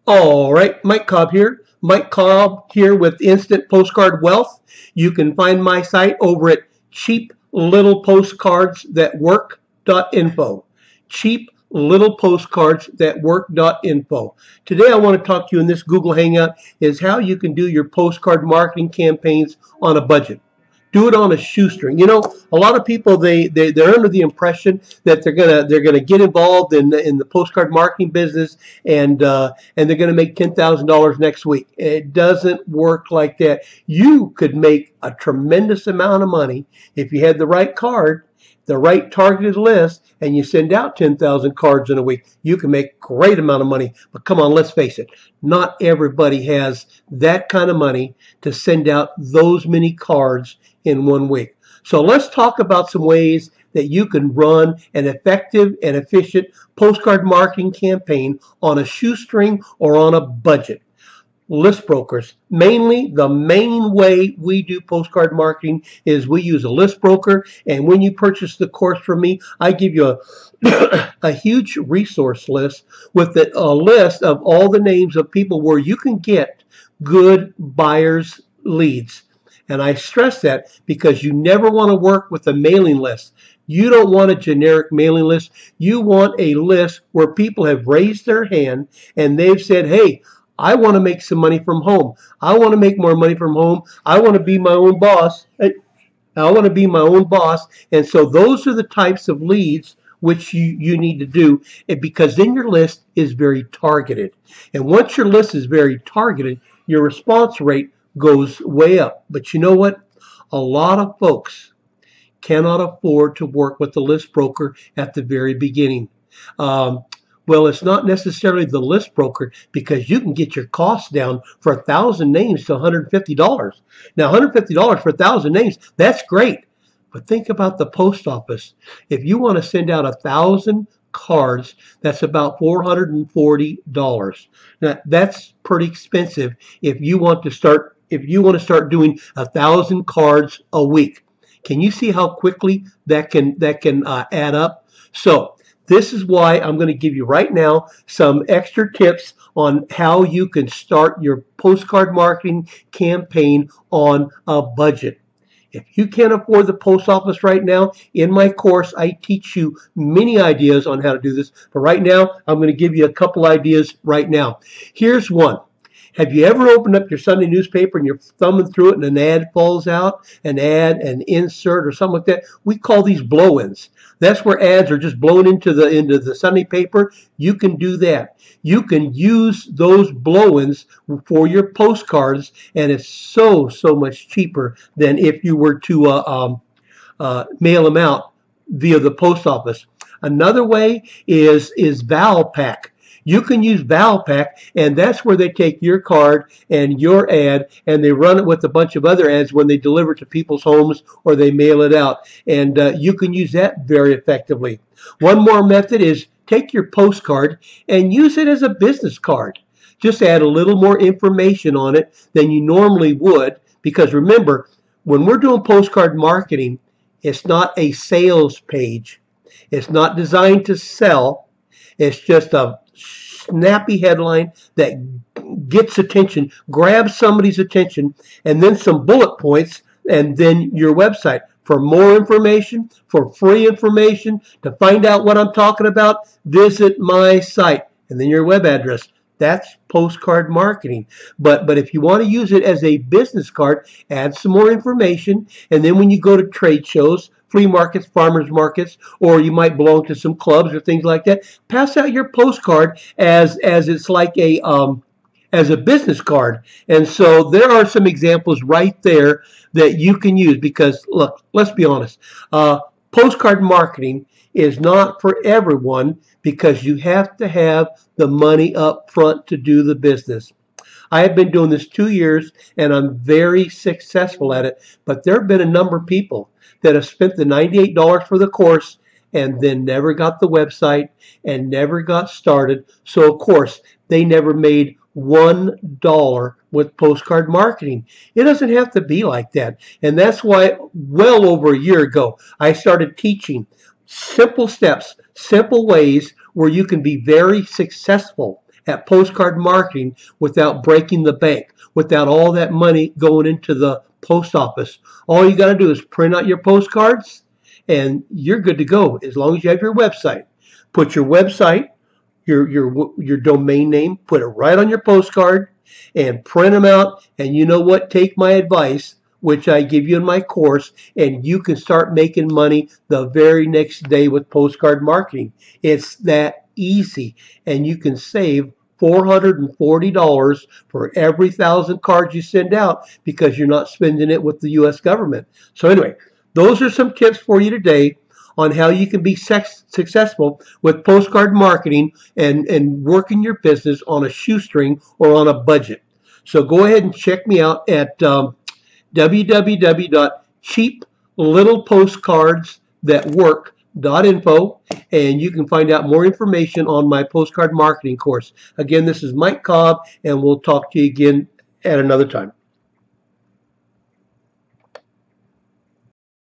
All right, Mike Cobb here. Mike Cobb here with Instant Postcard Wealth. You can find my site over at cheaplittlepostcardsthatwork.info. Cheaplittlepostcardsthatwork.info. Today I want to talk to you in this Google Hangout is how you can do your postcard marketing campaigns on a budget. Do it on a shoestring. You know, a lot of people they're under the impression that they're gonna get involved in the postcard marketing business and they're gonna make $10,000 next week. It doesn't work like that. You could make a tremendous amount of money if you had the right card, the right targeted list, and you send out 10,000 cards in a week. You can make a great amount of money. But come on, let's face it. Not everybody has that kind of money to send out those many cards in 1 week. So let's talk about some ways that you can run an effective and efficient postcard marketing campaign on a shoestring or on a budget. List brokers. Mainly, the main way we do postcard marketing is we use a list broker, and when you purchase the course from me, I give you a huge resource list with a list of all the names of people where you can get good buyers leads. And I stress that because you never want to work with a mailing list. You don't want a generic mailing list. You want a list where people have raised their hand and they've said, hey, I want to make some money from home. I want to make more money from home. I want to be my own boss. I want to be my own boss. And so those are the types of leads which you need to do, because then your list is very targeted. And once your list is very targeted, your response rate goes way up. But you know what? A lot of folks cannot afford to work with the list broker at the very beginning. Well, it's not necessarily the list broker, because you can get your costs down for 1,000 names to $150. Now, $150 for 1,000 names, that's great. But think about the post office. If you want to send out 1,000 cards, that's about $440. Now, that's pretty expensive if you want to start doing 1,000 cards a week. Can you see how quickly that can add up? So this is why I'm going to give you right now some extra tips on how you can start your postcard marketing campaign on a budget. If you can't afford the post office right now, in my course, I teach you many ideas on how to do this. But right now, I'm going to give you a couple ideas right now. Here's one. Have you ever opened up your Sunday newspaper and you're thumbing through it and an ad falls out, an ad, an insert, or something like that? We call these blow-ins. That's where ads are just blown into the Sunday paper. You can do that. You can use those blow-ins for your postcards, and it's so much cheaper than if you were to mail them out via the post office. Another way is Valpak. You can use Valpak, and that's where they take your card and your ad and they run it with a bunch of other ads when they deliver it to people's homes or they mail it out. And you can use that very effectively. One more method is take your postcard and use it as a business card. Just add a little more information on it than you normally would, because remember, when we're doing postcard marketing, it's not a sales page. It's not designed to sell. It's just a snappy headline that gets attention, grabs somebody's attention, and then some bullet points, and then your website. For more information, for free information, to find out what I'm talking about, visit my site, and then your web address. That's postcard marketing. But if you want to use it as a business card, add some more information, and then when you go to trade shows, flea markets, farmers markets, or you might belong to some clubs or things like that, pass out your postcard as it's like as a business card. And so there are some examples right there that you can use, because look, let's be honest, postcard marketing is not for everyone, because you have to have the money up front to do the business. I have been doing this 2 years and I'm very successful at it, but there have been a number of people that have spent the $98 for the course and then never got the website and never got started. So of course they never made $1 with postcard marketing. It doesn't have to be like that. And that's why well over a year ago I started teaching simple steps, simple ways where you can be very successful at postcard marketing without breaking the bank, without all that money going into the post office. All you got to do is print out your postcards and you're good to go as long as you have your website. Put your website, your domain name, put it right on your postcard and print them out. And you know what? Take my advice, which I give you in my course, and you can start making money the very next day with postcard marketing. It's that easy, and you can save $440 for every 1,000 cards you send out because you're not spending it with the U.S. government. So anyway, those are some tips for you today on how you can be successful with postcard marketing and working your business on a shoestring or on a budget. So go ahead and check me out at www.cheaplittlepostcardsthatwork.info, and you can find out more information on my postcard marketing course. Again, this is Mike Cobb, and we'll talk to you again at another time.